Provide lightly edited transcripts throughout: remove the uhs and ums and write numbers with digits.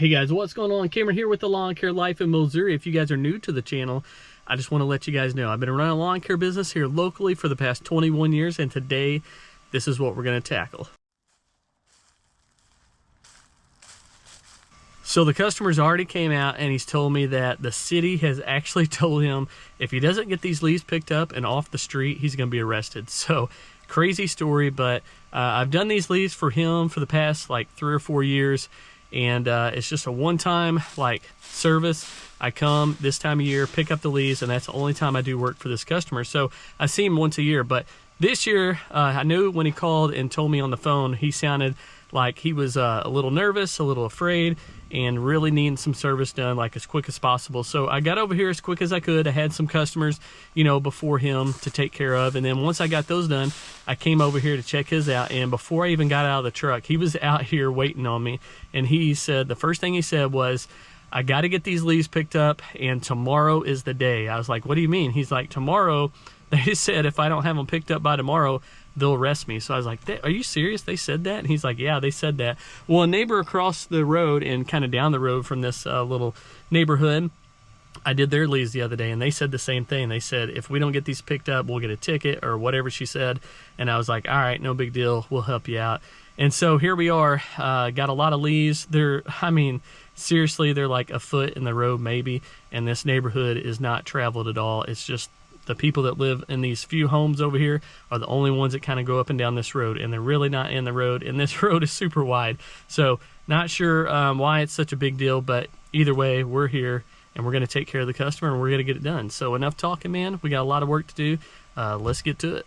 Hey guys, what's going on? Cameron here with the Lawn Care Life in Mowssouri. If you guys are new to the channel, I just want to let you guys know I've been running a lawn care business here locally for the past 21 years, and today this is what we're going to tackle. So the customer's already came out and he's told me that the city has actually told him if he doesn't get these leaves picked up and off the street, he's going to be arrested. So crazy story, but I've done these leaves for him for the past like 3 or 4 years. And it's just a one-time like service. I come this time of year, pick up the leaves, and that's the only time I do work for this customer. So I see him once a year, but this year I knew when he called and told me on the phone, he sounded like he was a little nervous, a little afraid, and really needing some service done like as quick as possible. So I got over here as quick as I could. I had some customers, you know, before him to take care of. And then once I got those done, I came over here to check his out. And before I even got out of the truck, he was out here waiting on me. And he said, the first thing he said was, I got to get these leaves picked up and tomorrow is the day. I was like, what do you mean? He's like, tomorrow, they said if I don't have them picked up by tomorrow, they'll arrest me. So I was like, are you serious? They said that? And he's like, yeah, they said that. Well, a neighbor across the road and kind of down the road from this little neighborhood, I did their leaves the other day, and they said the same thing. They said, if we don't get these picked up, we'll get a ticket or whatever she said. And I was like, all right, no big deal. We'll help you out. And so here we are, got a lot of leaves. I mean, seriously, they're like a foot in the road maybe. And this neighborhood is not traveled at all. It's just the people that live in these few homes over here are the only ones that kind of go up and down this road, and they're really not in the road, and this road is super wide. So not sure why it's such a big deal, but either way, we're here and we're going to take care of the customer and we're going to get it done. So enough talking, man. We got a lot of work to do. Let's get to it.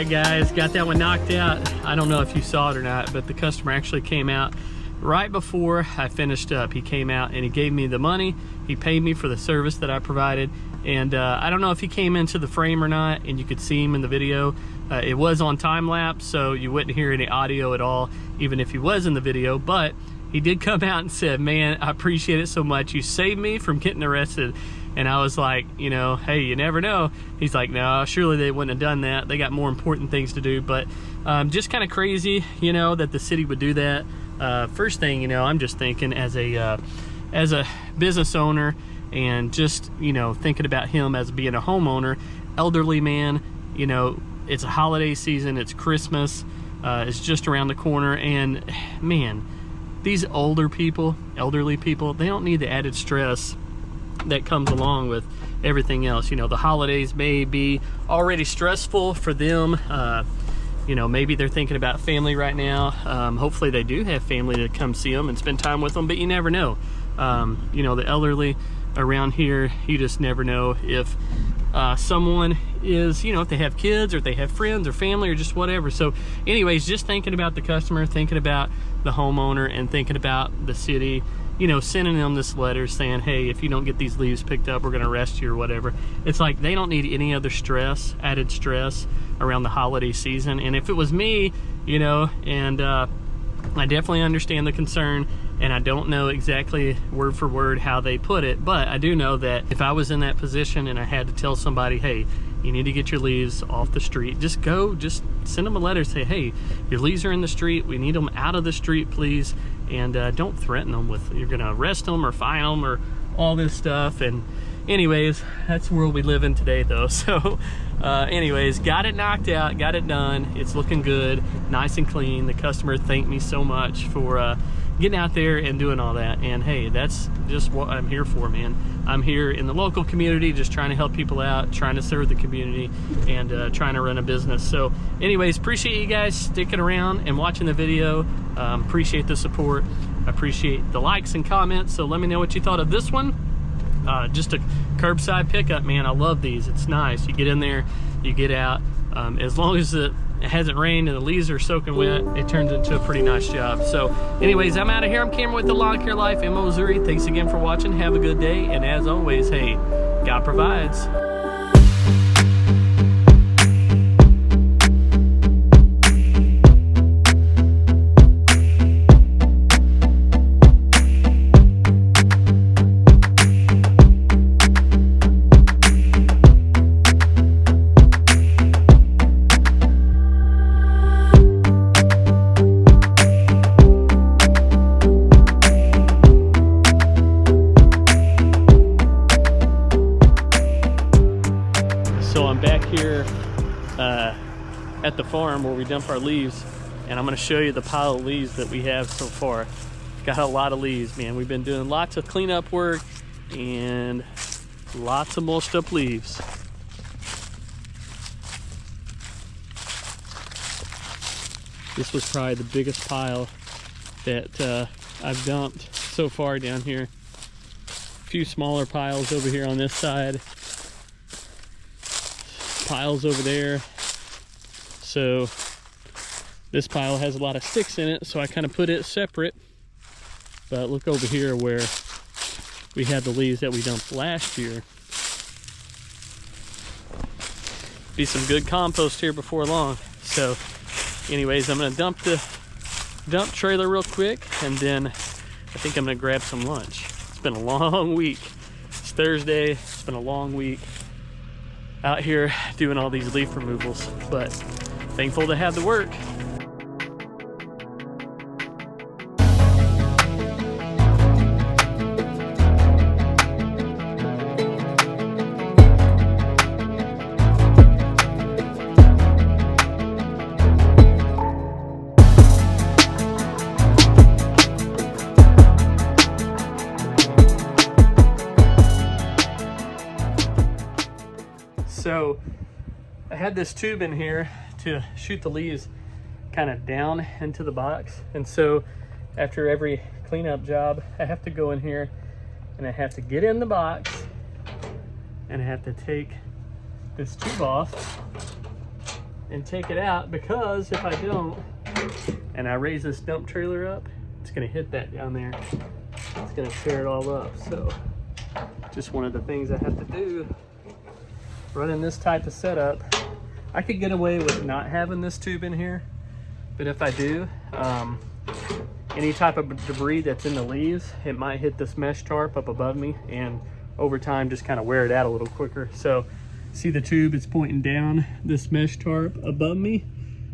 right, guys, got that one knocked out. I don't know if you saw it or not, but the customer actually came out right before I finished up. He came out and he gave me the money. He paid me for the service that I provided. And I don't know if he came into the frame or not, and you could see him in the video. It was on time lapse, so you wouldn't hear any audio at all, even if he was in the video. But he did come out and said, man, I appreciate it so much. You saved me from getting arrested. And I was like, you know, hey, you never know. He's like, no, surely they wouldn't have done that. They got more important things to do. But just kind of crazy, you know, that the city would do that. First thing, you know, I'm just thinking as a business owner, and just, you know, thinking about him as being a homeowner, elderly man, you know, it's a holiday season, it's Christmas, it's just around the corner, and man, these elderly people, they don't need the added stress that comes along with everything else. You know, the holidays may be already stressful for them. You know, maybe they're thinking about family right now. Hopefully they do have family to come see them and spend time with them, but you never know. You know, the elderly around here, you just never know if someone is, you know, if they have kids or if they have friends or family or just whatever. So anyways, just thinking about the customer, thinking about the homeowner, and thinking about the city, you know, sending them this letter saying, hey, if you don't get these leaves picked up, we're going to arrest you or whatever. It's like they don't need any other stress, added stress around the holiday season. And if it was me, you know, and I definitely understand the concern, and I don't know exactly word for word how they put it, but I do know that if I was in that position and I had to tell somebody, hey, you need to get your leaves off the street, just send them a letter, say, hey, your leaves are in the street, we need them out of the street, please. And don't threaten them with, you're gonna arrest them or fine them or all this stuff. And anyways, that's the world we live in today though. So anyways, got it knocked out, got it done. It's looking good, nice and clean. The customer thanked me so much for getting out there and doing all that. And hey, that's just what I'm here for, man. I'm here in the local community, just trying to help people out, trying to serve the community, and trying to run a business. So anyways, appreciate you guys sticking around and watching the video. Appreciate the support, appreciate the likes and comments. So let me know what you thought of this one. Just a curbside pickup, man. I love these. It's nice. You get in there, you get out. As long as it hasn't rained and the leaves are soaking wet, it turns into a pretty nice job. So anyways, I'm out of here. I'm Cameron with the Lawn Care Life in Mowssouri. Thanks again for watching. Have a good day. And as always, hey, God provides. Here at the farm where we dump our leaves, and I'm going to show you the pile of leaves that we have so far. Got a lot of leaves, man. We've been doing lots of cleanup work and lots of mulched up leaves. This was probably the biggest pile that I've dumped so far down here. A few smaller piles over here on this side, piles over there. So this pile has a lot of sticks in it, so I kind of put it separate. But look over here where we had the leaves that we dumped last year. Be some good compost here before long. So anyways, I'm gonna dump the dump trailer real quick, and then I think I'm gonna grab some lunch. It's been a long week. It's Thursday, it's been a long week out here doing all these leaf removals, but thankful to have the work. So I had this tube in here to shoot the leaves kind of down into the box, and so after every cleanup job I have to go in here and I have to get in the box and I have to take this tube off and take it out, because if I don't and I raise this dump trailer up, it's gonna hit that down there. It's gonna tear it all up. So just one of the things I have to do running this type of setup. I could get away with not having this tube in here, but if I do, any type of debris that's in the leaves, it might hit this mesh tarp up above me, and over time just kind of wear it out a little quicker. So see the tube, it's pointing down this mesh tarp above me.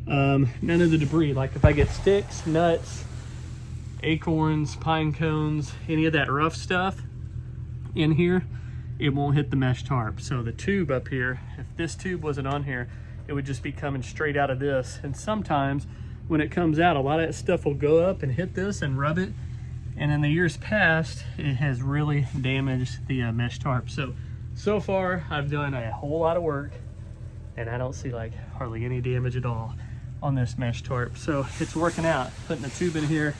None of the debris, like if I get sticks, nuts, acorns, pine cones, any of that rough stuff in here, it won't hit the mesh tarp. So the tube up here, if this tube wasn't on here, it would just be coming straight out of this. And sometimes when it comes out, a lot of that stuff will go up and hit this and rub it. And in the years past, it has really damaged the mesh tarp. So far, I've done a whole lot of work, and I don't see like hardly any damage at all on this mesh tarp. So it's working out. Putting the tube in here,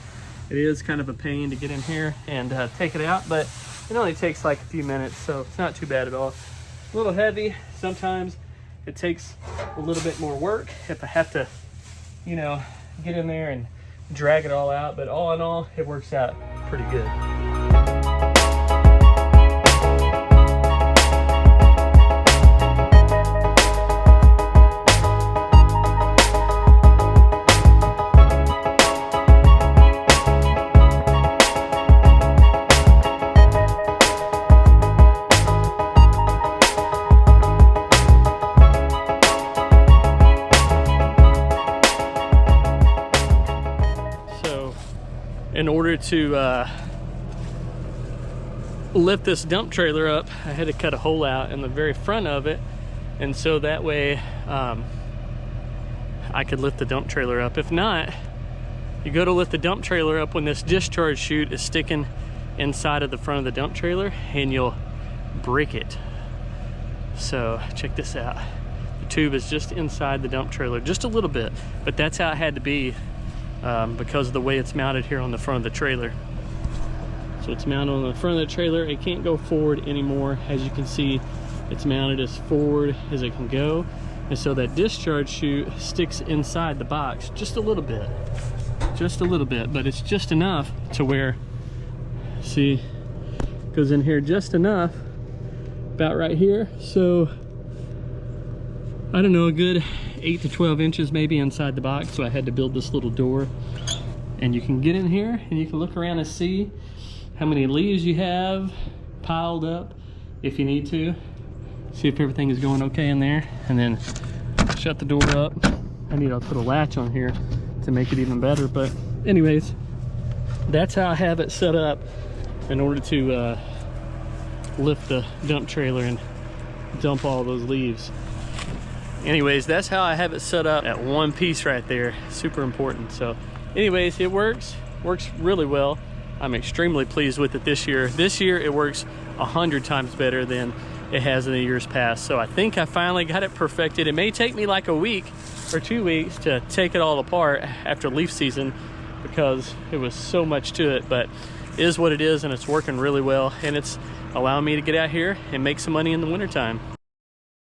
it is kind of a pain to get in here and take it out, but it only takes like a few minutes, so it's not too bad at all. A little heavy. Sometimes it takes a little bit more work if I have to, you know, get in there and drag it all out, but all in all, it works out pretty good. In order to lift this dump trailer up, I had to cut a hole out in the very front of it, and so that way I could lift the dump trailer up. If not, you go to lift the dump trailer up when this discharge chute is sticking inside of the front of the dump trailer, and you'll break it. So check this out. The tube is just inside the dump trailer, just a little bit, but that's how it had to be. Because of the way it's mounted here on the front of the trailer. So it's mounted on the front of the trailer. It can't go forward anymore. As you can see, it's mounted as forward as it can go. And so that discharge chute sticks inside the box just a little bit. Just a little bit, but it's just enough to where, see, goes in here just enough, about right here. So I don't know, a good 8 to 12 inches maybe inside the box. So I had to build this little door, and you can get in here and you can look around and see how many leaves you have piled up if you need to. See if everything is going okay in there, and then shut the door up. I need to put a latch on here to make it even better, but anyways, that's how I have it set up in order to lift the dump trailer and dump all those leaves. Anyways, that's how I have it set up at one piece right there. Super important. So anyways, it works really well. I'm extremely pleased with it this year. This year it works 100 times better than it has in the years past. So I think I finally got it perfected. It may take me like a week or 2 weeks to take it all apart after leaf season, because it was so much to it, but it is what it is, and it's working really well, and it's allowing me to get out here and make some money in the wintertime.